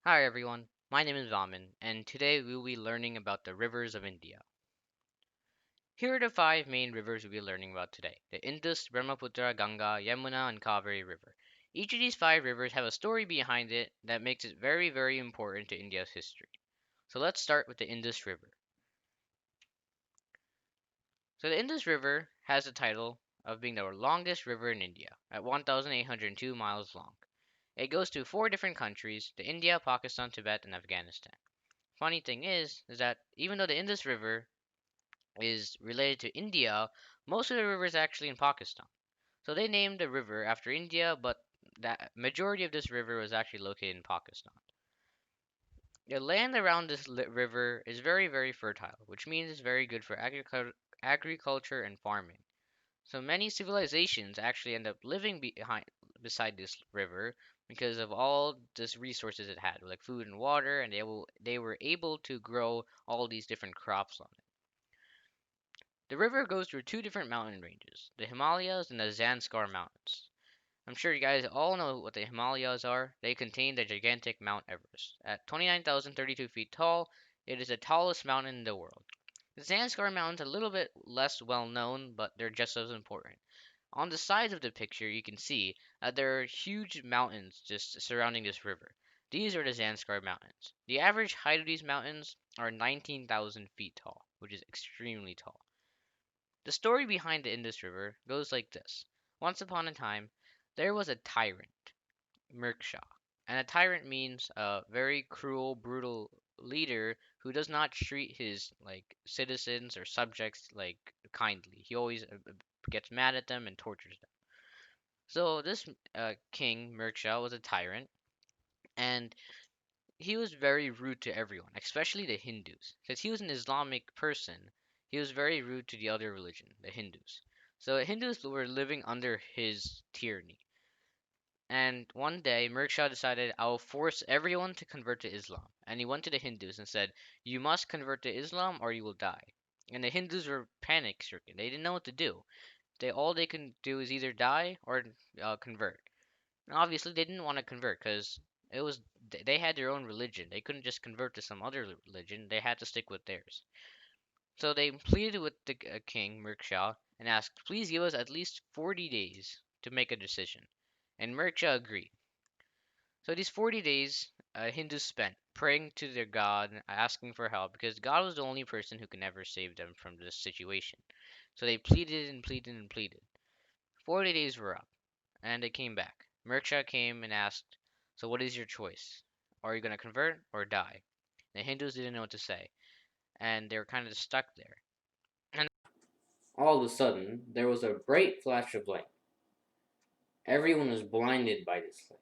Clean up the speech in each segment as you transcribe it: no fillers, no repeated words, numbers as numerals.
Hi everyone, my name is Vaman, and today we will be learning about the rivers of India. Here are the five main rivers we'll be learning about today: the Indus, Brahmaputra, Ganga, Yamuna, and Kaveri River. Each of these five rivers have a story behind it that makes it very, very important to India's history. So let's start with the Indus River. So the Indus River has the title of being the longest river in India at 1,802 miles long. It goes to four different countries: the India, Pakistan, Tibet, and Afghanistan. Funny thing is that even though the Indus River is related to India, most of the river is actually in Pakistan. So they named the river after India, but the majority of this river was actually located in Pakistan. The land around this river is very, very fertile, which means it's very good for agriculture and farming. So many civilizations actually end up living beside this river because of all this resources it had, like food and water, and they were able to grow all these different crops on it. The river goes through two different mountain ranges, the Himalayas and the Zanskar Mountains. I'm sure you guys all know what the Himalayas are. They contain the gigantic Mount Everest. At 29,032 feet tall, it is the tallest mountain in the world. The Zanskar Mountains are a little bit less well known, but they're just as important. On the sides of the picture, you can see there are huge mountains just surrounding this river. These are the Zanskar Mountains. The average height of these mountains are 19,000 feet tall, which is extremely tall. The story behind the Indus River goes like this. Once upon a time, there was a tyrant, Mirksha. And a tyrant means a very cruel, brutal leader who does not treat his citizens or subjects kindly. He always gets mad at them and tortures them. So this king, Mirksha, was a tyrant, and he was very rude to everyone, especially the Hindus. Since he was an Islamic person, he was very rude to the other religion, the Hindus. So the Hindus were living under his tyranny. And one day, Mirksha decided, I'll force everyone to convert to Islam. And he went to the Hindus and said, you must convert to Islam or you will die. And the Hindus were panic stricken. They didn't know what to do. All they can do is either die or convert. And obviously, they didn't want to convert because it was they had their own religion. They couldn't just convert to some other religion. They had to stick with theirs. So they pleaded with the king, Mirksha, and asked, please give us at least 40 days to make a decision. And Mirksha agreed. So these 40 days, Hindus spent praying to their God and asking for help because God was the only person who could ever save them from this situation. So they pleaded and pleaded and pleaded. 40 days were up, and they came back. Mirksha came and asked, so what is your choice? Are you going to convert or die? The Hindus didn't know what to say, and they were kind of stuck there. And all of a sudden, there was a bright flash of light. Everyone was blinded by this light.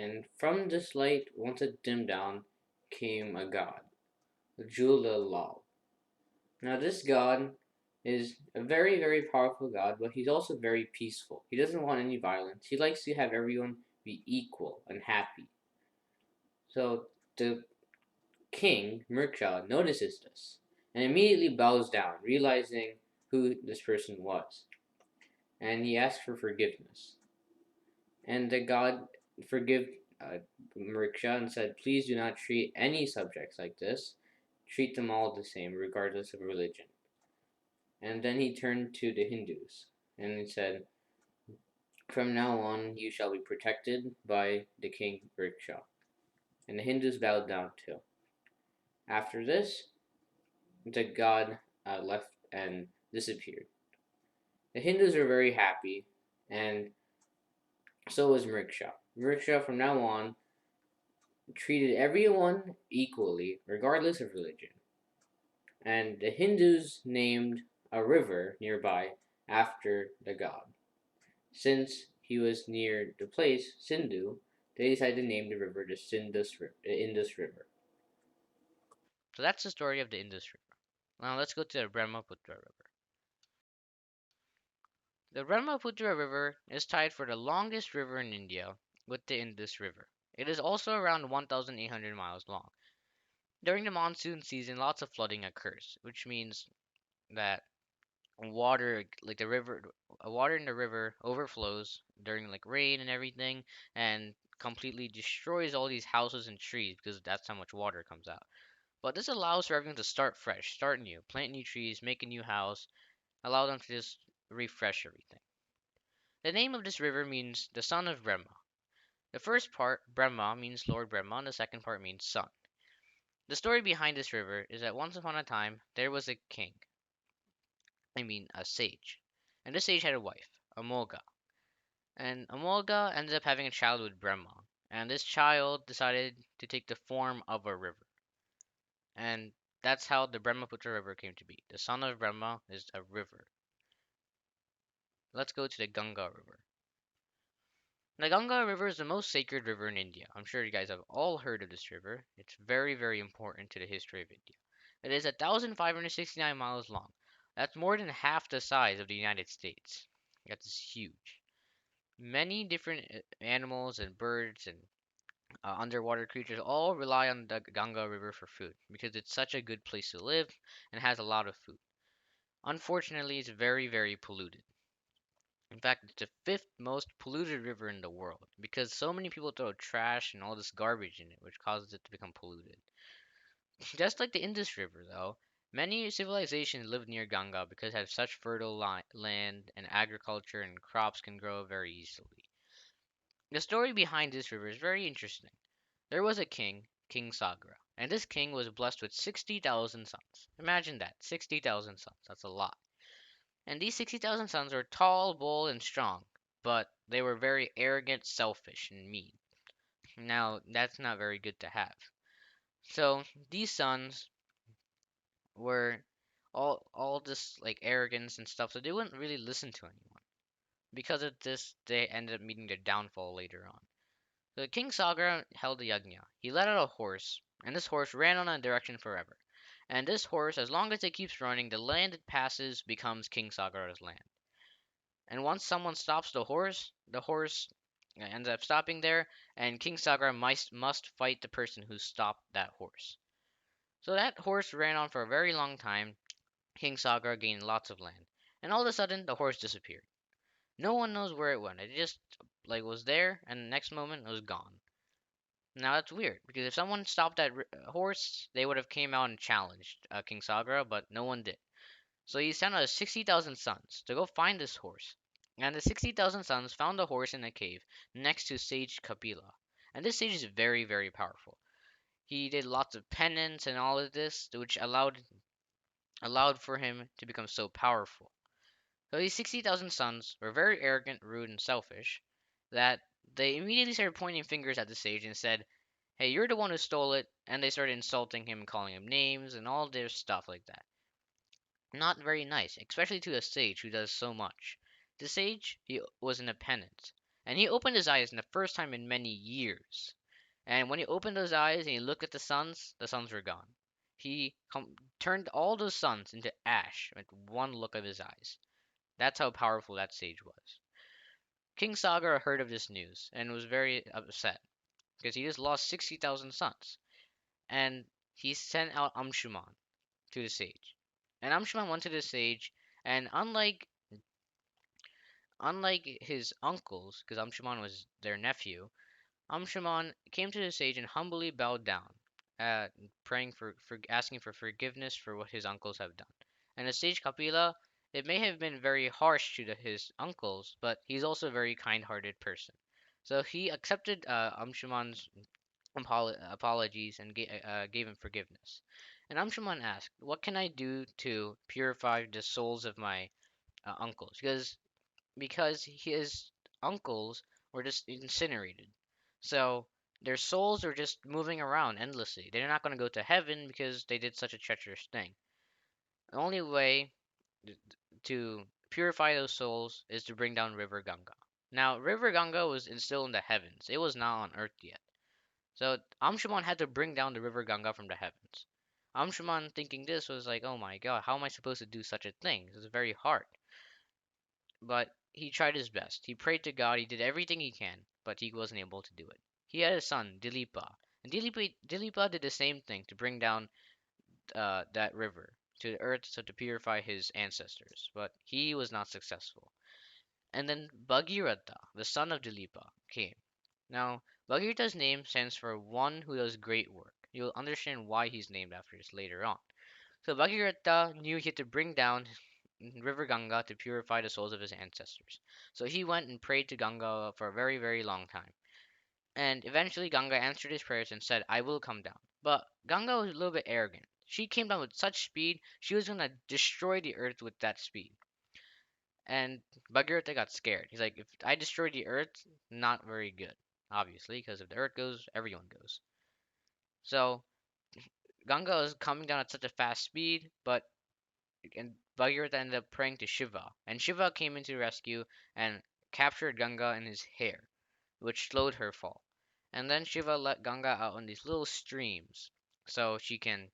And from this light, once it dimmed down, came a god, Lal. Now, this god is a very, very powerful god, but he's also very peaceful. He doesn't want any violence. He likes to have everyone be equal and happy. So the king, Mirksha, notices this and immediately bows down, realizing who this person was. And he asks for forgiveness. And the god forgive Mirksha and said, please do not treat any subjects like this. Treat them all the same, regardless of religion. And then he turned to the Hindus and he said, from now on, you shall be protected by the king Mirksha. And the Hindus bowed down too. After this, the god left and disappeared. The Hindus were very happy, and so was Mirksha. Mirksha, from now on, treated everyone equally, regardless of religion. And the Hindus named a river nearby after the god. Since he was near the place, Sindhu, they decided to name the river the Indus River. So that's the story of the Indus River. Now let's go to the Brahmaputra River. The Brahmaputra River is tied for the longest river in India with the Indus River. It is also around 1,800 miles long. During the monsoon season, lots of flooding occurs, which means that water, like water in the river overflows during like rain and everything, and completely destroys all these houses and trees because that's how much water comes out. But this allows for everyone to start fresh, start new, plant new trees, make a new house, allow them to just refresh everything. The name of this river means the son of Brahma. The first part, Brahma, means Lord Brahma, and the second part means son. The story behind this river is that once upon a time there was a king, a sage. And this sage had a wife, Amolga. And Amolga ended up having a child with Brahma. And this child decided to take the form of a river. And that's how the Brahmaputra River came to be. The son of Brahma is a river. Let's go to the Ganga River. The Ganga River is the most sacred river in India. I'm sure you guys have all heard of this river. It's very, very important to the history of India. It is 1,569 miles long. That's more than half the size of the United States. That's huge. Many different animals and birds and underwater creatures all rely on the Ganga River for food because it's such a good place to live and has a lot of food. Unfortunately, it's very, very polluted. In fact, it's the fifth most polluted river in the world because so many people throw trash and all this garbage in it, which causes it to become polluted. Just like the Indus River, though, many civilizations live near Ganga because it has such fertile land and agriculture and crops can grow very easily. The story behind this river is very interesting. There was a king, King Sagra, and this king was blessed with 60,000 sons. Imagine that, 60,000 sons. That's a lot. And these 60,000 sons were tall, bold, and strong, but they were very arrogant, selfish, and mean. Now, that's not very good to have. So, these sons were all this like arrogance and stuff, so they wouldn't really listen to anyone. Because of this, they ended up meeting their downfall later on. So King Sagar held a yajna. He let out a horse, and this horse ran on a direction forever. And this horse, as long as it keeps running, the land it passes becomes King Sagar's land. And once someone stops the horse ends up stopping there, and King Sagar must fight the person who stopped that horse. So that horse ran on for a very long time. King Sagar gained lots of land, and all of a sudden the horse disappeared. No one knows where it went. It just like was there, and the next moment it was gone. Now that's weird because if someone stopped that horse, they would have came out and challenged King Sagar, but no one did. So he sent out 60,000 sons to go find this horse. And the 60,000 sons found the horse in a cave next to Sage Kapila. And this sage is very, very powerful. He did lots of penance and all of this, which allowed for him to become so powerful. So these 60,000 sons were very arrogant, rude, and selfish that they immediately started pointing fingers at the sage and said, "Hey, you're the one who stole it." And they started insulting him, calling him names, and all their stuff like that. Not very nice, especially to a sage who does so much. The sage, he was in a penance, and he opened his eyes in the first time in many years. And when he opened those eyes and he looked at the suns were gone. He turned all those suns into ash with one look of his eyes. That's how powerful that sage was. King Sagar heard of this news and was very upset because he just lost 60,000 sons. And he sent out Amshuman to the sage. And Amshuman went to the sage, and unlike his uncles, because Amshuman was their nephew, Amshuman came to the sage and humbly bowed down, praying for asking for forgiveness for what his uncles have done. And the sage Kapila, it may have been very harsh to his uncles, but he's also a very kind-hearted person. So he accepted Amshuman's apologies and gave him forgiveness. And Amshuman asked, "What can I do to purify the souls of my uncles?" Because his uncles were just incinerated. So their souls are just moving around endlessly. They're not going to go to heaven because they did such a treacherous thing. The only way to purify those souls is to bring down River Ganga. Now, River Ganga was still in the heavens. It was not on earth yet. So Amshuman had to bring down the River Ganga from the heavens. Amshuman thinking this was like, oh my god, how am I supposed to do such a thing? This is very hard. But he tried his best. He prayed to God. He did everything he can, but he wasn't able to do it. He had a son, Dilipa, and Dilipa did the same thing to bring down that river to the earth so to purify his ancestors, but he was not successful. And then Bhagirath, the son of Dilipa, came. Now, Bhagirath's name stands for one who does great work. You'll understand why he's named after this later on. So Bhagirath knew he had to bring down River Ganga to purify the souls of his ancestors. So he went and prayed to Ganga for a very, very long time. And eventually Ganga answered his prayers and said, I will come down. But Ganga was a little bit arrogant. She came down with such speed, she was going to destroy the earth with that speed. And Bhagirath got scared. He's like, if I destroy the earth, not very good, obviously, because if the earth goes, everyone goes. So Ganga was coming down at such a fast speed, but and Bhagirath ended up praying to Shiva, and Shiva came into the rescue and captured Ganga in his hair, which slowed her fall. And then Shiva let Ganga out on these little streams, so she can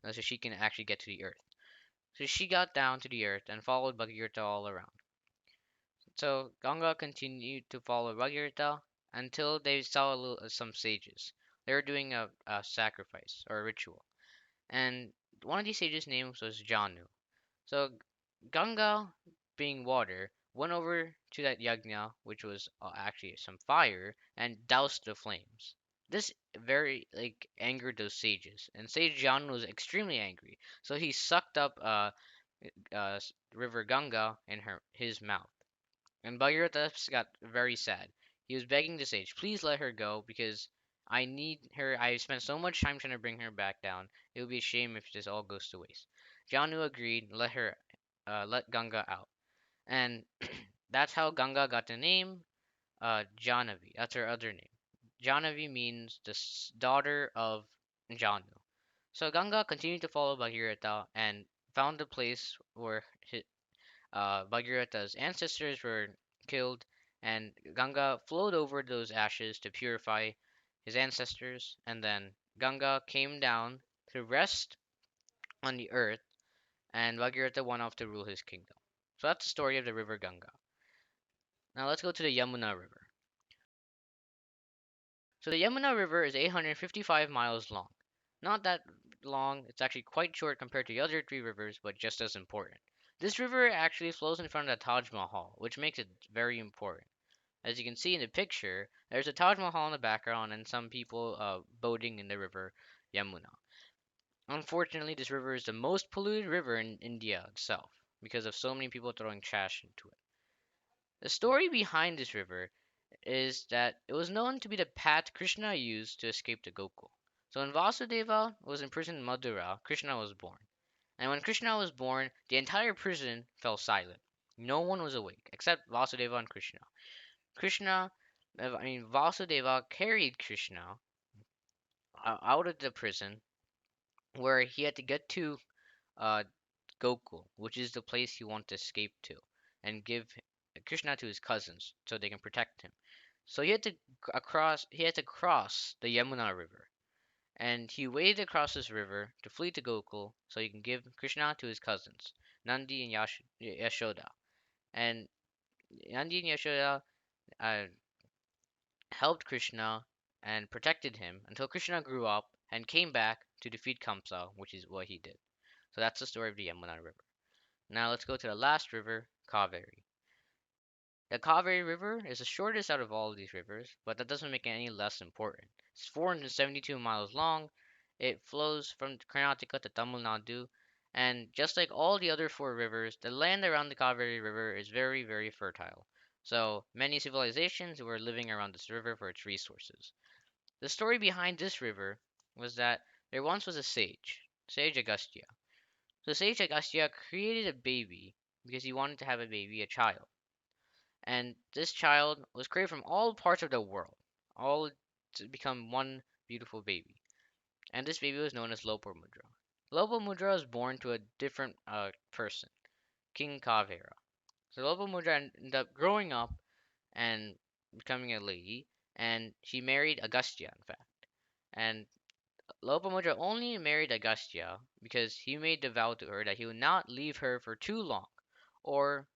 actually get to the earth. So she got down to the earth and followed Bhagirath all around. So Ganga continued to follow Bhagirath until they saw some sages. They were doing a sacrifice or a ritual, and one of these sages' names was Janu. So Ganga, being water, went over to that yagna, which was actually some fire, and doused the flames. This very angered those sages, and Sage Janu was extremely angry. So he sucked up River Ganga in his mouth, and Bhagirath got very sad. He was begging the sage, "Please let her go because I need her. I spent so much time trying to bring her back down. It would be a shame if this all goes to waste." Janu agreed, let Ganga out, and that's how Ganga got the name Jahnavi. That's her other name. Jahnavi means the daughter of Janu. So Ganga continued to follow Bhagirath and found the place where Bhagirath's ancestors were killed, and Ganga flowed over those ashes to purify his ancestors, and then Ganga came down to rest on the earth, and Bhagirath went off to rule his kingdom. So that's the story of the river Ganga. Now let's go to the Yamuna River. So the Yamuna River is 855 miles long. Not that long, it's actually quite short compared to the other three rivers, but just as important. This river actually flows in front of the Taj Mahal, which makes it very important. As you can see in the picture, there's a Taj Mahal in the background and some people boating in the river Yamuna. Unfortunately, this river is the most polluted river in India itself because of so many people throwing trash into it. The story behind this river is that it was known to be the path Krishna used to escape to Gokul. So when Vasudeva was imprisoned in Madura, Krishna was born. And when Krishna was born, the entire prison fell silent. No one was awake except Vasudeva and Krishna. Vasudeva carried Krishna out of the prison where he had to get to uh, Gokul, which is the place he wanted to escape to, and give Krishna to his cousins so they can protect him. So he had to cross the Yamuna River, and he waded across this river to flee to Gokul so he can give Krishna to his cousins, Nandi and Yashoda. And Nandi and Yashoda uh, helped Krishna and protected him until Krishna grew up and came back to defeat Kamsa, which is what he did. So that's the story of the Yamuna River. Now let's go to the last river, Kaveri. The Kaveri River is the shortest out of all of these rivers, but that doesn't make it any less important. It's 472 miles long. It flows from Karnataka to Tamil Nadu, and just like all the other four rivers, the land around the Kaveri River is very, very fertile. So many civilizations were living around this river for its resources. The story behind this river was that there once was a sage, Sage Agastya. So Sage Agastya created a baby because he wanted to have a baby, a child. And this child was created from all parts of the world, all to become one beautiful baby. And this baby was known as Lopamudra. Lopamudra was born to a different person, King Kavera. So Lopamudra ended up growing up and becoming a lady, and she married Agastya, in fact. And Lopamudra only married Agastya because he made the vow to her that he would not leave her for too long, or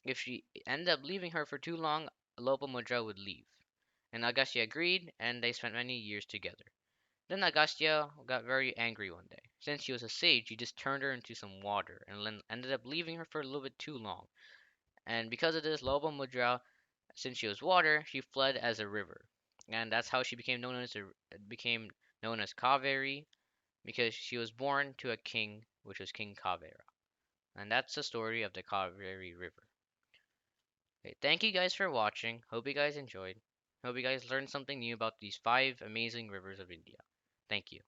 if she ended up leaving her for too long, Lopamudra would leave. And Agastya agreed, and they spent many years together. Then Agastya got very angry one day. Since she was a sage, he just turned her into some water and ended up leaving her for a little bit too long. And because of this, Lopamudra, since she was water, she fled as a river. and that's how she became known as Kaveri because she was born to a king, which was King Kavera. And that's the story of the Kaveri River. Okay, thank you guys for watching. Hope you guys enjoyed. Hope you guys learned something new about these five amazing rivers of India. Thank you.